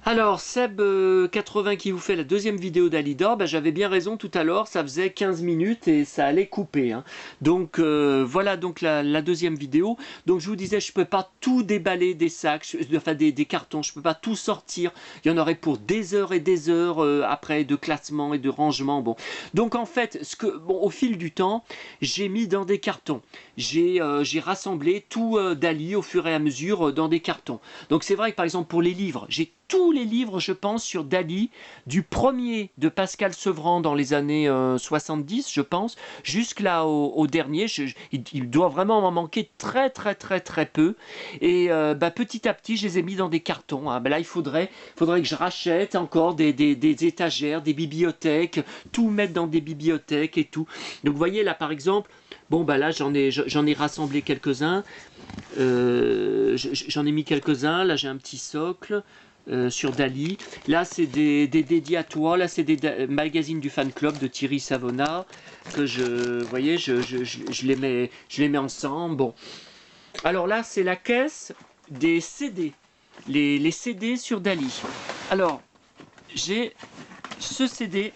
Alors, Seb 80 qui vous fait la deuxième vidéo d'Alidor, bah, j'avais bien raison tout à l'heure, ça faisait 15 minutes et ça allait couper, hein. Donc voilà donc la deuxième vidéo. Donc je vous disais, je peux pas tout déballer des sacs, enfin des cartons, je peux pas tout sortir. Il y en aurait pour des heures et des heures après de classement et de rangement. Bon, donc en fait, au fil du temps, j'ai mis dans des cartons. J'ai rassemblé tout Dali au fur et à mesure dans des cartons. Donc c'est vrai que par exemple pour les livres, j'ai tous les livres, je pense, sur Dali, du premier de Pascal Sevran dans les années 70, je pense, jusqu'à au dernier. Il doit vraiment m'en manquer très très très très peu. Et petit à petit, je les ai mis dans des cartons, hein. Là, il faudrait que je rachète encore des étagères, des bibliothèques, tout mettre dans des bibliothèques et tout. Donc vous voyez là, par exemple, bon là j'en ai rassemblé quelques-uns. J'en ai mis quelques-uns. Là j'ai un petit socle. Sur Dali. Là, c'est des dédiatoires. Là, c'est des magazines du fan club de Thierry Savona que vous voyez, je les mets ensemble. Bon. Alors là, c'est la caisse des CD. Les CD sur Dali. Alors, j'ai ce CD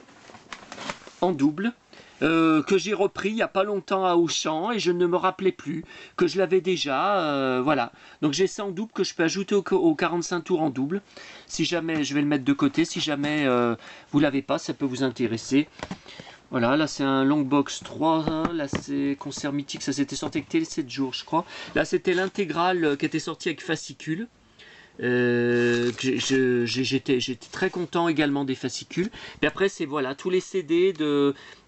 en double. Que j'ai repris il n'y a pas longtemps à Auchan et je ne me rappelais plus que je l'avais déjà, voilà. Donc j'ai ça en double que je peux ajouter au 45 tours en double. Si jamais, je vais le mettre de côté, si jamais vous l'avez pas, ça peut vous intéresser. Voilà, là c'est un Longbox 3, hein. Là c'est Concert Mythique, ça s'était sorti avec Télé 7 jours je crois. Là c'était l'intégrale qui était sortie avec fascicule. J'étais très content également des fascicules. Et après, c'est voilà tous les CD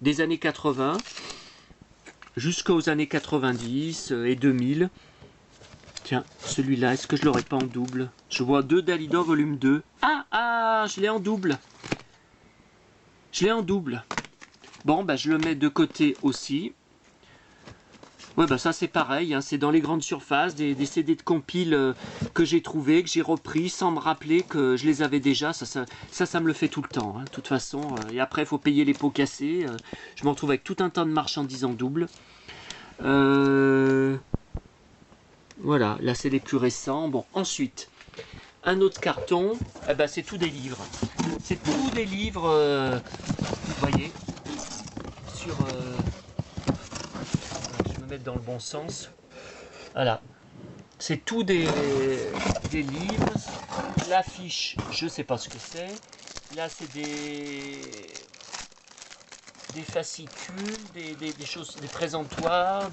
des années 80 jusqu'aux années 90 et 2000. Tiens, celui-là, est-ce que je l'aurais pas en double? Je vois 2 Dalida volume 2. Ah, je l'ai en double. Je l'ai en double. Bon, je le mets de côté aussi. Ouais, ça c'est pareil, hein, c'est dans les grandes surfaces, des CD de compile que j'ai trouvé, que j'ai repris sans me rappeler que je les avais déjà. Ça me le fait tout le temps, hein, de toute façon. Et après, il faut payer les pots cassés. Je me retrouve avec tout un tas de marchandises en double. Voilà, là c'est les plus récents. Bon, ensuite, un autre carton, c'est tout des livres. C'est tout des livres, vous voyez, sur... mettre dans le bon sens. Voilà. C'est tout des livres. L'affiche, je sais pas ce que c'est. Là, c'est des fascicules, des choses, des présentoirs.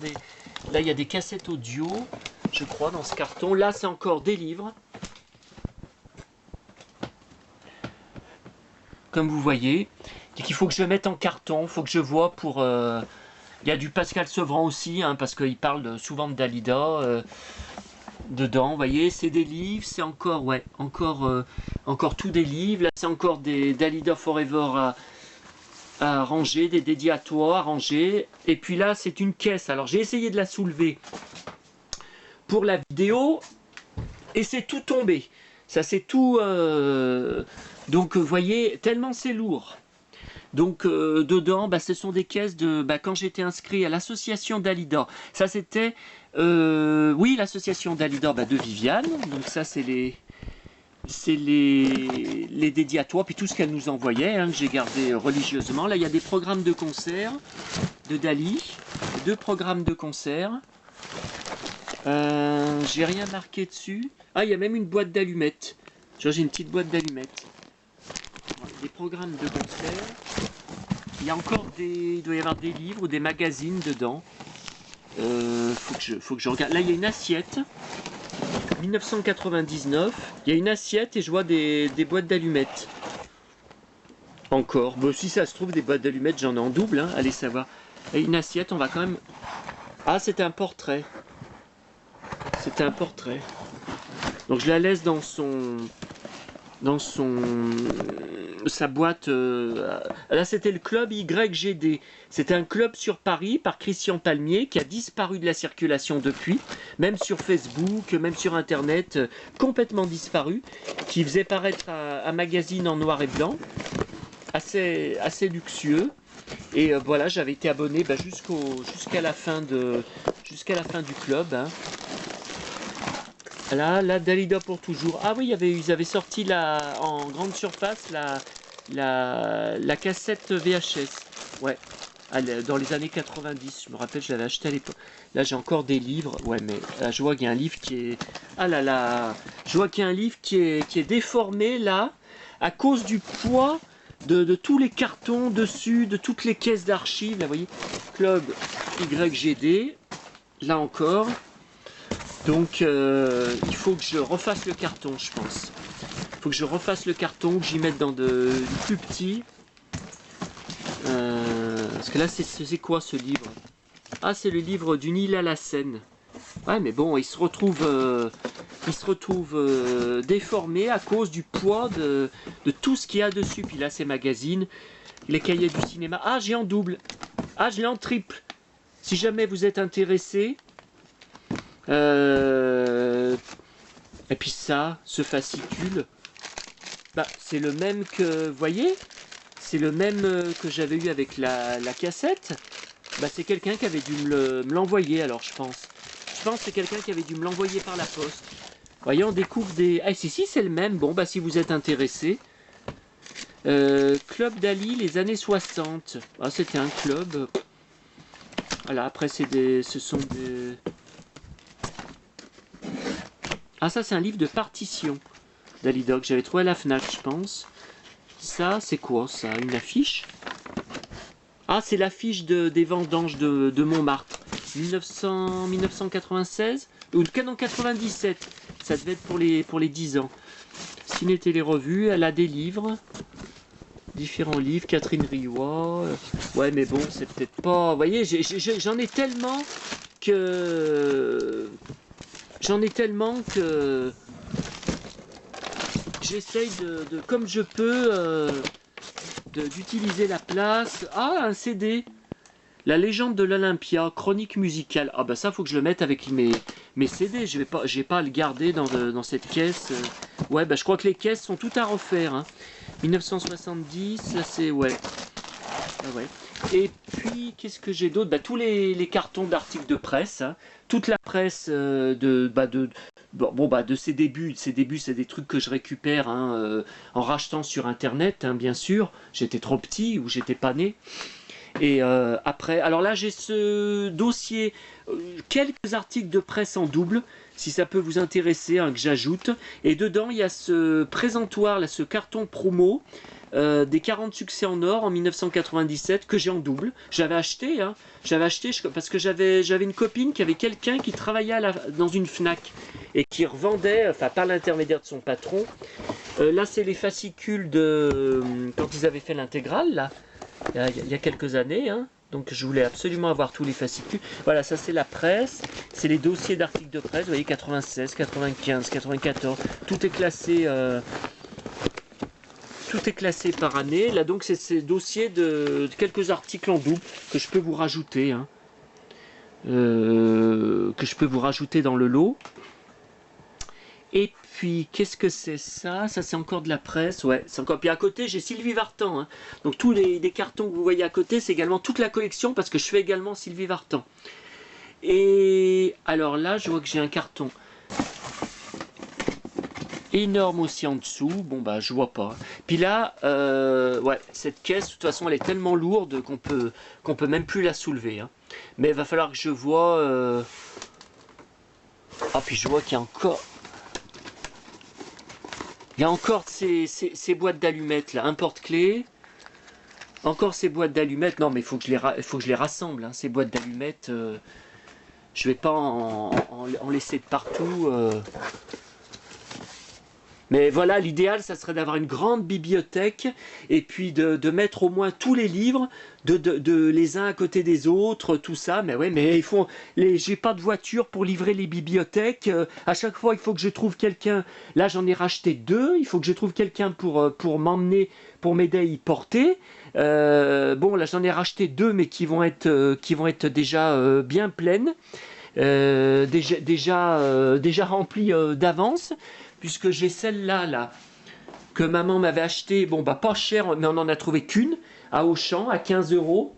Là, il y a des cassettes audio, je crois, dans ce carton. Là, c'est encore des livres. Comme vous voyez. Donc, il faut que je le mette en carton. Il faut que je vois pour... Il y a du Pascal Sevran aussi, hein, parce qu'il parle souvent de Dalida dedans. Vous voyez, c'est des livres, c'est encore, ouais, encore tout des livres. Là, c'est encore des Dalida Forever à ranger, des dédiatoires à ranger. Et puis là, c'est une caisse. Alors, j'ai essayé de la soulever pour la vidéo et c'est tout tombé. Ça, c'est tout... Donc, vous voyez, tellement c'est lourd. Donc dedans, ce sont des caisses de... quand j'étais inscrit à l'association Dalida. Ça c'était... oui, l'association Dalida de Viviane. Donc ça c'est les dédiatoires. Puis tout ce qu'elle nous envoyait, hein, que j'ai gardé religieusement. Là, il y a des programmes de concert de Dali. 2 programmes de concert. J'ai rien marqué dessus. Ah, il y a même une boîte d'allumettes. J'ai une petite boîte d'allumettes. Des programmes de concert. Il y a encore il doit y avoir des livres ou des magazines dedans. Faut que je regarde. Là, il y a une assiette. 1999. Il y a une assiette et je vois des boîtes d'allumettes. Encore. Bon, si ça se trouve, des boîtes d'allumettes, j'en ai en double. Hein, allez savoir. Et une assiette, on va quand même... Ah, c'est un portrait. C'est un portrait. Donc, je la laisse dans sa boîte. Là, c'était le club YGD. C'est un club sur Paris par Christian Palmier qui a disparu de la circulation depuis, même sur Facebook, même sur Internet, complètement disparu, qui faisait paraître un magazine en noir et blanc, assez luxueux. Et voilà, j'avais été abonné jusqu'à la fin du club. Hein. Là, Dalida pour toujours. Ah oui, ils avaient sorti en grande surface la cassette VHS. Ouais, dans les années 90. Je me rappelle, je l'avais acheté à l'époque. Là, j'ai encore des livres. Ouais, mais là, je vois qu'il y a un livre qui est... Ah là là. Je vois qu'il y a un livre qui est déformé, là, à cause du poids de tous les cartons dessus, de toutes les caisses d'archives. Là, vous voyez, Club YGD. Là encore. Donc, il faut que je refasse le carton, je pense. Il faut que je refasse le carton, que j'y mette dans du plus petit. Parce que là, c'est quoi ce livre? Ah, c'est le livre d'une île à la Seine. Ouais, mais bon, il se retrouve déformé à cause du poids de tout ce qu'il y a dessus. Puis là, c'est magazines, les cahiers du cinéma. Ah, j'ai en double. Ah, je l'ai en triple. Si jamais vous êtes intéressé. Et puis ça, ce fascicule, bah, c'est le même que, vous voyez, c'est le même que j'avais eu avec la cassette. Bah, c'est quelqu'un qui avait dû me l'envoyer, alors je pense. Je pense que c'est quelqu'un qui avait dû me l'envoyer par la poste. Vous voyez, on découvre des... Ah, si, c'est le même. Bon, bah, si vous êtes intéressé. Club d'Ali, les années 60. Ah, c'était un club. Voilà, après, ce sont des... Ah, ça, c'est un livre de partition d'Alidog. J'avais trouvé à la Fnac, je pense. Ça, c'est quoi, ça? Une affiche? Ah, c'est l'affiche des vendanges de Montmartre. 1996? Ou non, 97. Ça devait être pour les 10 ans. Ciné Télé Revue, elle a des livres. Différents livres, Catherine Riot. Ouais, mais bon, c'est peut-être pas... Vous voyez, j'en ai tellement que... j'essaye comme je peux, d'utiliser la place. Ah, un CD. La légende de l'Olympia, chronique musicale. Ah bah ça, faut que je le mette avec mes CD. J'ai pas à le garder dans cette caisse. Ouais, bah je crois que les caisses sont toutes à refaire. Hein. 1970, là c'est... Ouais. Ah ouais. Et puis, qu'est-ce que j'ai d'autre? Bah, tous les cartons d'articles de presse. Hein. Toute la presse de ses débuts. Ses débuts, c'est des trucs que je récupère en rachetant sur Internet, hein, bien sûr. J'étais trop petit ou j'étais pas né. Et après, alors là, j'ai ce dossier, quelques articles de presse en double, si ça peut vous intéresser, hein, que j'ajoute. Et dedans, il y a ce présentoir, là, ce carton promo des 40 succès en or en 1997 que j'ai en double. J'avais acheté, hein, parce que j'avais une copine qui avait quelqu'un qui travaillait dans une Fnac et qui revendait, enfin par l'intermédiaire de son patron. Là, c'est les fascicules de quand ils avaient fait l'intégrale, là. Il y a quelques années, hein. Donc je voulais absolument avoir tous les fascicules. Voilà, ça c'est la presse, c'est les dossiers d'articles de presse, vous voyez, 96, 95, 94, tout est classé par année. Là donc c'est ces dossiers de quelques articles en double que je peux vous rajouter, hein. Que je peux vous rajouter dans le lot. Et puis, qu'est-ce que c'est ça? Ça, c'est encore de la presse. Ouais, c'est encore. Puis à côté, j'ai Sylvie Vartan. Hein. Donc, tous les cartons que vous voyez à côté, c'est également toute la collection parce que je fais également Sylvie Vartan. Et alors là, je vois que j'ai un carton énorme aussi en dessous. Bon, bah, je vois pas. Puis là, ouais, cette caisse, de toute façon, elle est tellement lourde qu'on peut même plus la soulever. Hein. Mais il va falloir que je vois. Ah, puis je vois qu'il y a encore. Il y a encore ces boîtes d'allumettes là, un porte-clés. Encore ces boîtes d'allumettes. Non mais il faut que je les rassemble, hein, ces boîtes d'allumettes. Je vais pas en laisser de partout. Mais voilà, l'idéal, ça serait d'avoir une grande bibliothèque et puis de mettre au moins tous les livres, de les uns à côté des autres, tout ça. Mais ouais, mais j'ai pas de voiture pour livrer les bibliothèques. À chaque fois, il faut que je trouve quelqu'un. Là, j'en ai racheté 2. Il faut que je trouve quelqu'un pour m'emmener, pour m'aider à y porter. Bon, là, j'en ai racheté 2, mais qui vont être déjà bien pleines. Déjà rempli d'avance, puisque j'ai celle-là là, que maman m'avait acheté, bon bah pas cher, mais on n'en a trouvé qu'une, à Auchan, à 15 €.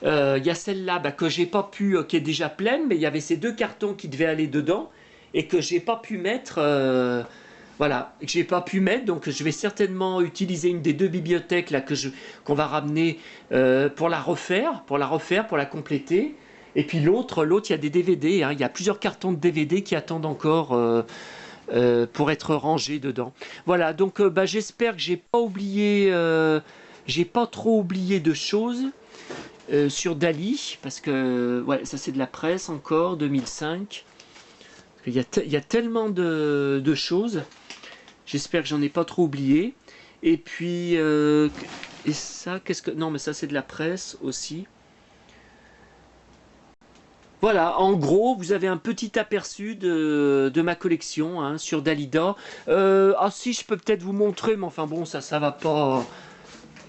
Il y a celle-là bah, que j'ai pas pu, qui est déjà pleine, mais il y avait ces 2 cartons qui devaient aller dedans, et que j'ai pas pu mettre. Voilà, que j'ai pas pu mettre, donc je vais certainement utiliser une des deux bibliothèques là qu'on va ramener pour la refaire, pour la compléter. Et puis l'autre, il y a des DVD, hein, il y a plusieurs cartons de DVD qui attendent encore pour être rangés dedans. Voilà, donc bah, j'espère que j'ai pas trop oublié de choses sur Dali, parce que ouais, ça c'est de la presse encore, 2005. Il y a tellement de choses. J'espère que j'en ai pas trop oublié. Et puis, et ça, qu'est-ce que... Non, mais ça, c'est de la presse aussi. Voilà, en gros, vous avez un petit aperçu de ma collection hein, sur Dalida. Ah si, je peux peut-être vous montrer, mais enfin bon, ça va pas...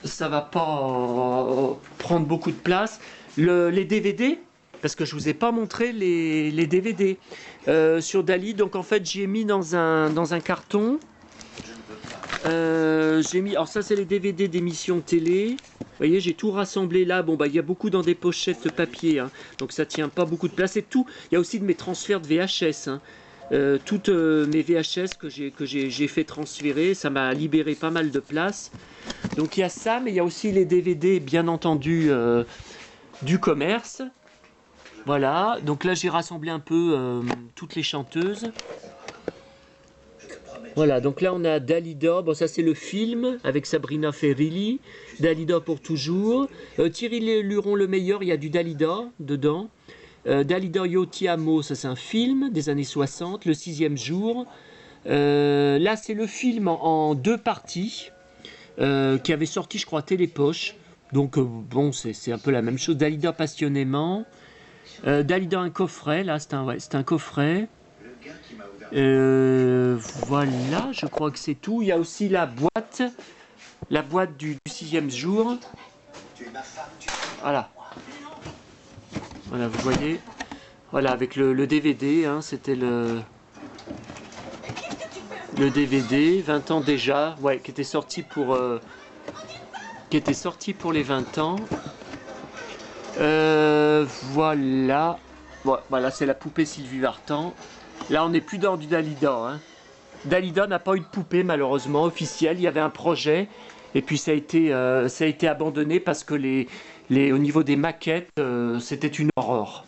Ça va pas prendre beaucoup de place. Les DVD, parce que je vous ai pas montré les DVD sur Dali. Donc en fait, j'ai mis dans un carton. J'ai mis, alors ça c'est les DVD d'émissions télé. Vous voyez, j'ai tout rassemblé là. Bon bah il y a beaucoup dans des pochettes papier, hein, donc ça tient pas beaucoup de place. Et tout, il y a aussi de mes transferts de VHS. Hein. Toutes mes VHS que j'ai fait transférer, ça m'a libéré pas mal de place. Donc il y a ça, mais il y a aussi les DVD bien entendu du commerce. Voilà, donc là j'ai rassemblé un peu toutes les chanteuses. Voilà, donc là on a Dalida, bon ça c'est le film avec Sabrina Ferilli, Dalida pour toujours. Thierry Luron le meilleur, il y a du Dalida dedans. Dalida Io Ti Amo, ça c'est un film des années 60, le 6e jour. Là c'est le film en deux parties qui avait sorti je crois Télépoche. Donc bon c'est un peu la même chose. Dalida passionnément. Dalida un coffret, là c'est un coffret. Voilà, je crois que c'est tout. Il y a aussi la boîte du 6e jour. Voilà. Voilà, vous voyez. Voilà, avec le DVD, hein, c'était le DVD, 20 ans déjà, ouais, qui était sorti pour les 20 ans. Voilà. Bon, voilà, c'est la poupée Sylvie Vartan. Là, on n'est plus dans du Dalida. Hein. Dalida n'a pas eu de poupée, malheureusement, officielle. Il y avait un projet, et puis ça a été abandonné parce que au niveau des maquettes, c'était une horreur.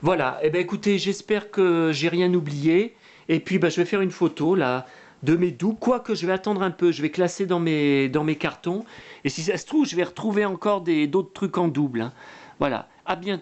Voilà. Eh bien, écoutez, j'espère que j'ai rien oublié. Et puis, bah, je vais faire une photo, là, de mes doubles. Quoique, je vais attendre un peu. Je vais classer dans mes cartons. Et si ça se trouve, je vais retrouver encore d'autres trucs en double. Hein. Voilà. À bientôt.